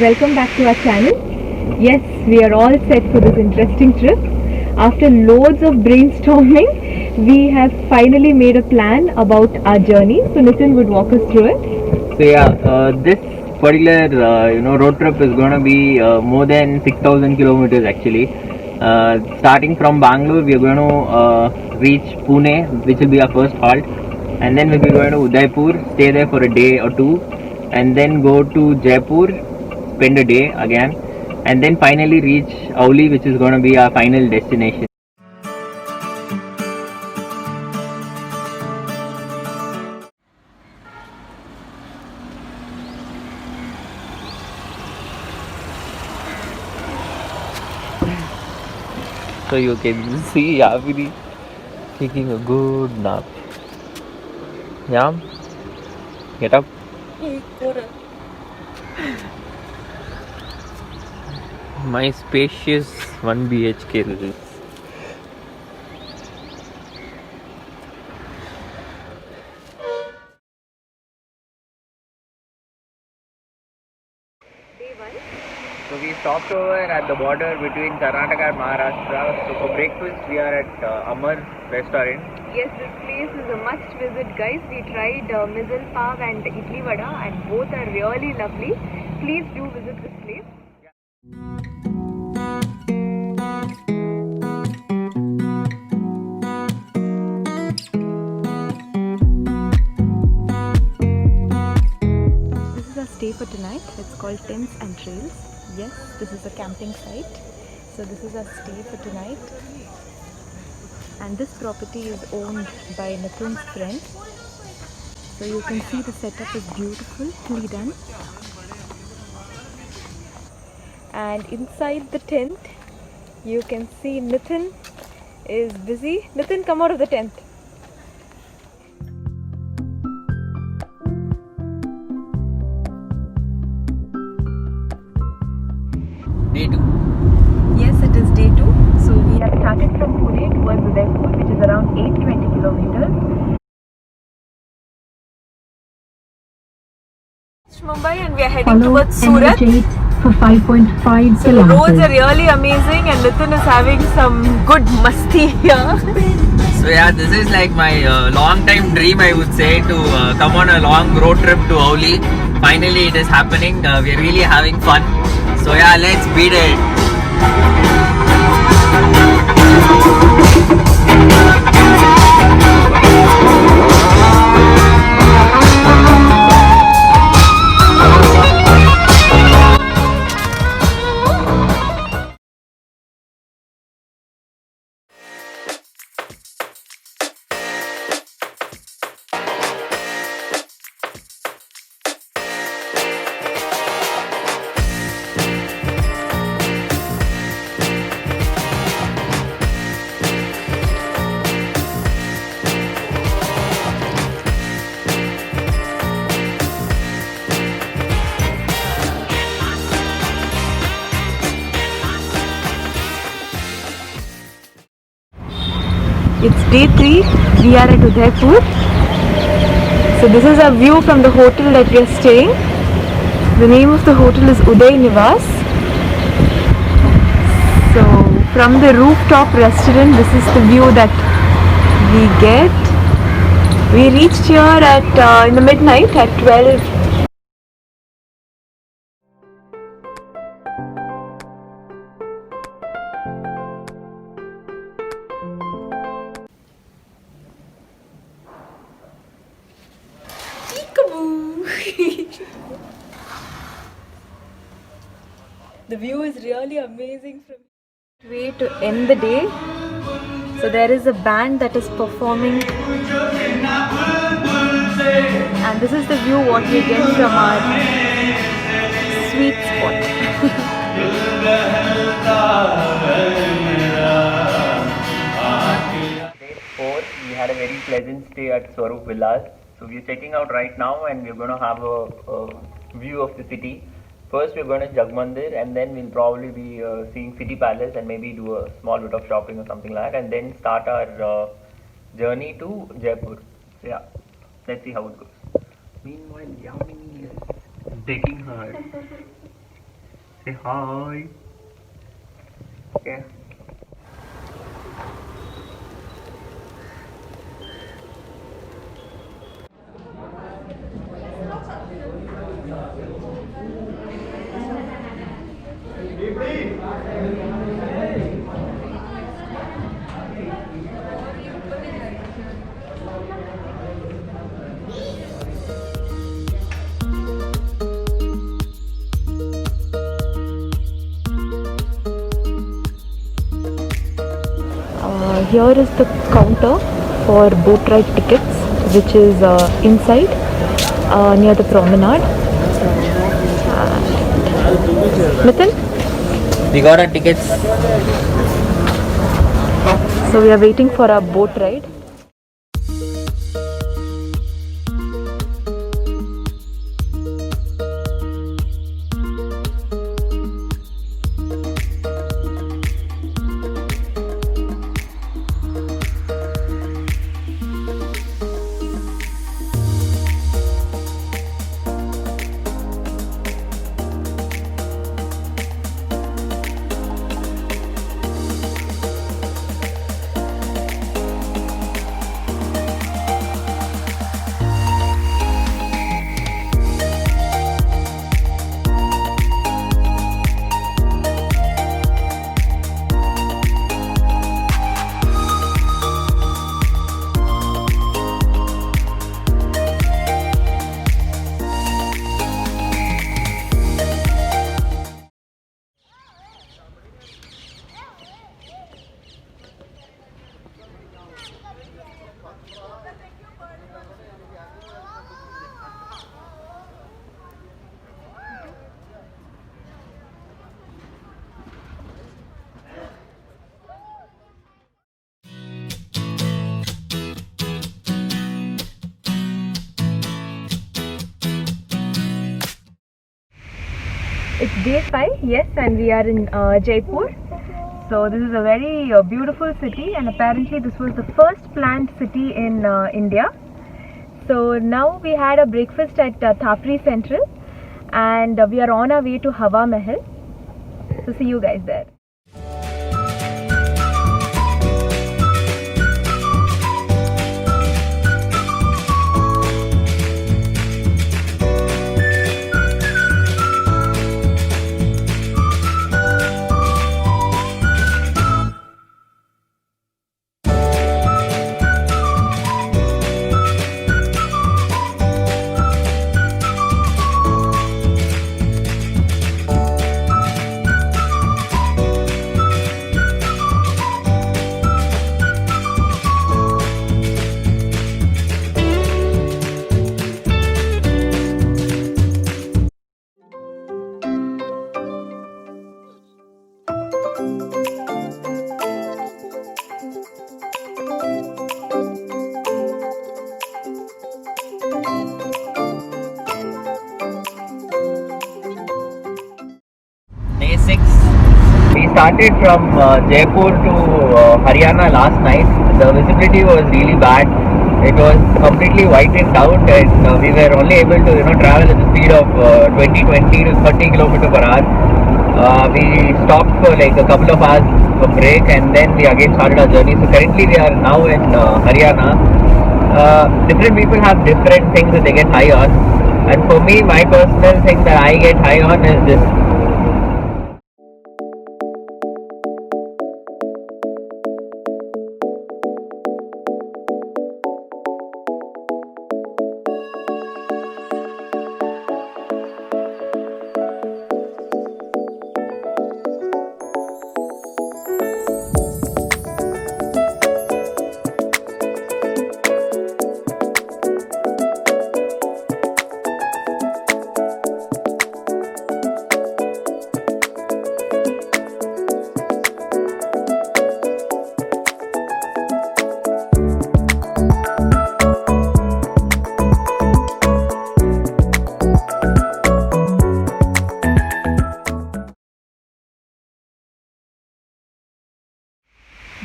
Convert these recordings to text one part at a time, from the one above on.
welcome back to our channel. Yes, we are all set for this interesting trip. After loads of brainstorming, we have finally made a plan about our journey. So Nitin would walk us through it. This particular road trip is going to be more than 6,000 kilometers actually. Starting from Bangalore, we are going to reach Pune, which will be our first halt, and then we'll be going to Udaipur, stay there for a day or two, and then go to Jaipur, spend a day again, and then finally reach Auli, which is going to be our final destination. So you can see Yaviri taking a good nap. Yam, get up. My spacious 1 BHK this. So we stopped over at the border between Karnataka and Maharashtra. So for breakfast we are at Amar restaurant. Yes, this place is a must visit, guys. We tried misal pav and idli vada, and both are really lovely. Please do visit this place. This is our stay for tonight. It's called Tents and Trails. Yes, this is a camping site. So this is our stay for tonight. And this property is owned by Nitin's friend. So you can see the setup is beautifully done. And inside the tent, you can see Nitin is busy. Nitin, come out of the tent. Day 2. Yes, it is day 2. So we have started from Pune towards Udaipur, which is around 820 kilometers. Mumbai, and we are heading towards Surat. For 5.5 so the roads are really amazing, and Nitin is having some good masti here. So yeah, this is like my long time dream, I would say, to come on a long road trip to Auli. Finally it is happening. We are really having fun. So yeah, let's beat it. It's day 3. We are at Udaipur. So this is a view from the hotel that we are staying. The name of the hotel is Uday Nivas. So from the rooftop restaurant, this is the view that we get. We reached here at in the midnight at 12. The view is really amazing from way to end the day. So there is a band that is performing, and this is the view what we get from our sweet spot. Day 4, we had a very pleasant stay at Swaroop Villas. So we are checking out right now, and we're going to have a view of the city. First we're going to Jagmandir, and then we'll probably be seeing City Palace and maybe do a small bit of shopping or something like that, and then start our journey to Jaipur. So yeah, let's see how it goes. Meanwhile, Yamini is taking her Say hi. Okay. Here is the counter for boat ride tickets, which is inside near the promenade. Nitin? We got our tickets. So we are waiting for our boat ride. It's day 5, yes, and we are in Jaipur. So this is a very beautiful city, and apparently this was the first planned city in India. So now we had a breakfast at Thapri Central, and we are on our way to Hawa Mahal. So see you guys there. Day 6. We started from Jaipur to Haryana last night. The visibility was really bad. It was completely whitened out, and we were only able to travel at the speed of 20 to 30 km per hour. We stopped for like a couple of hours for break, and then we again started our journey. So currently we are now in Haryana. Different people have different things that they get high on, and for me, my personal thing that I get high on is this.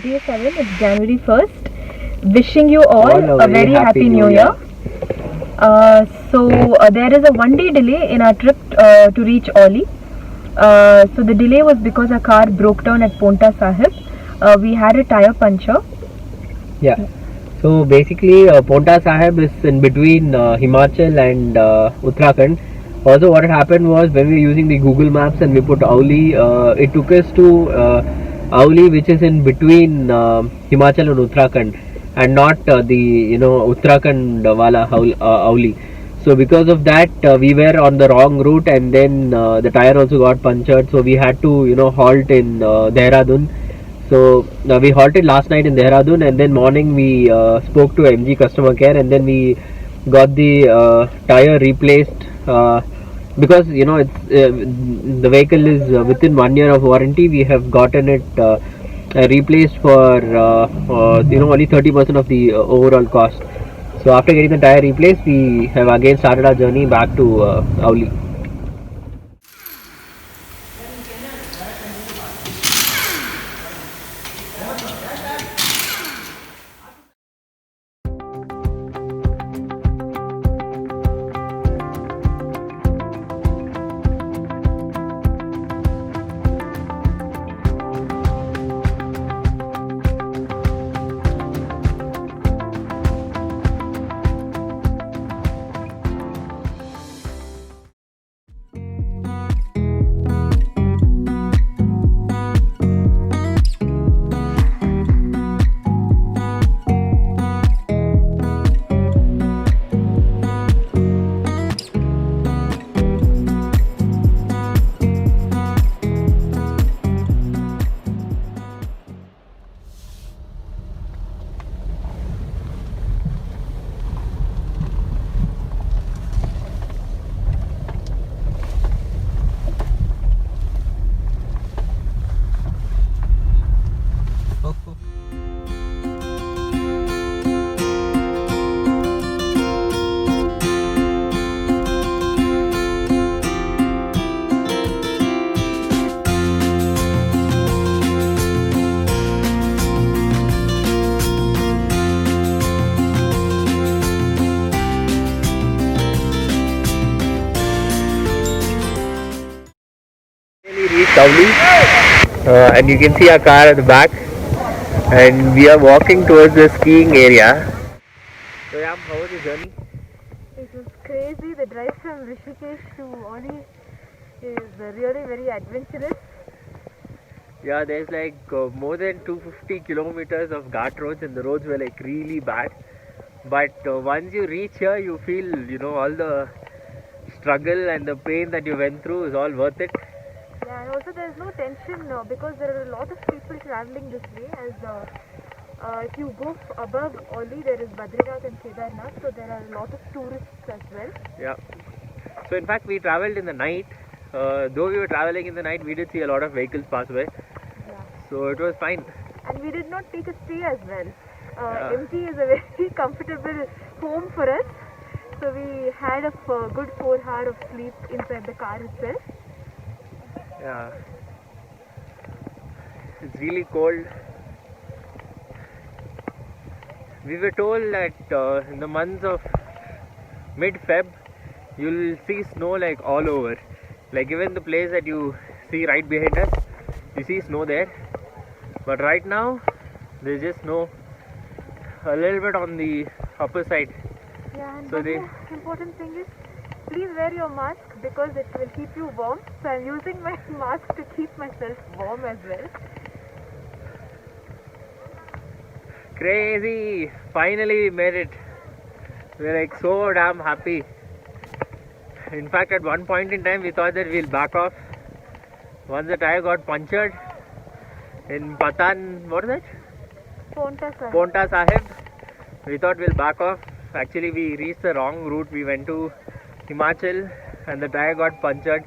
Day 7, it's January 1st. Wishing you all a very happy new year. So there is a 1-day delay in our trip to reach Oli. So the delay was because our car broke down at Ponta Sahib. We had a tire puncture. Yeah. So basically, Ponta Sahib is in between Himachal and Uttarakhand. Also, what had happened was when we were using the Google Maps and we put Auli, it took us to Auli, which is in between Himachal and Uttarakhand, and not the Uttarakhand wala Auli. So because of that, we were on the wrong route, and then the tire also got punctured. So we had to halt in Dehradun. So we halted last night in Dehradun, and then morning we spoke to MG customer care, and then we got the tire replaced because it's the vehicle is within 1 year of warranty. We have gotten it replaced for only 30% of the overall cost. So after getting the tire replaced, we have again started our journey back to Auli. And you can see our car at the back, and we are walking towards the skiing area. So yeah, how was your journey? It was crazy. The drive from Rishikesh to Auli is really very adventurous. Yeah, there's like more than 250 kilometers of ghat roads, and the roads were like really bad. But once you reach here, you feel all the struggle and the pain that you went through is all worth it. Yeah, and also there is no tension because there are a lot of people traveling this way. As if you go above Auli, there is Badrinath and Kedarnath, so there are a lot of tourists as well. Yeah. So in fact, we travelled in the night. Though we were travelling in the night, we did see a lot of vehicles pass by. Yeah. So it was fine. And we did not take a stay as well. Yeah. MG is a very comfortable home for us. So we had a good 4 hours of sleep inside the car itself. Yeah. It's really cold. We were told that in the months of mid-Feb, you'll see snow like all over. Like even the place that you see right behind us, you see snow there. But right now, there's just snow a little bit on the upper side. Yeah, and So one they- more important thing is, please wear your mask because it will keep you warm. So I'm using my mask to keep myself warm as well. Crazy! Finally we made it. We're like so damn happy. In fact, at one point in time we thought that we'll back off. Once the tire got punctured in Patan, what is that? Ponta Sahib. Ponta Sahib. We thought we'll back off. Actually we reached the wrong route. We went to Himachal and the tire got punctured.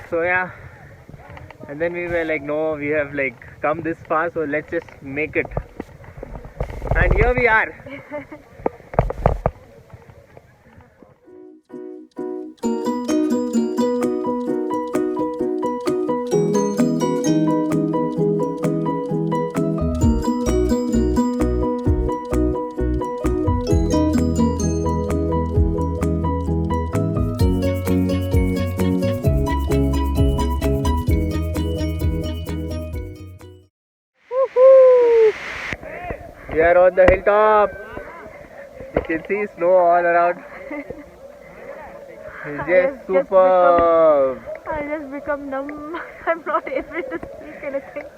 So yeah. And then we were like, no, we have like come this far, so let's just make it. And here we are. We are on the hilltop. You can see snow all around. It's just superb. I'll just become numb. I'm not able to speak anything.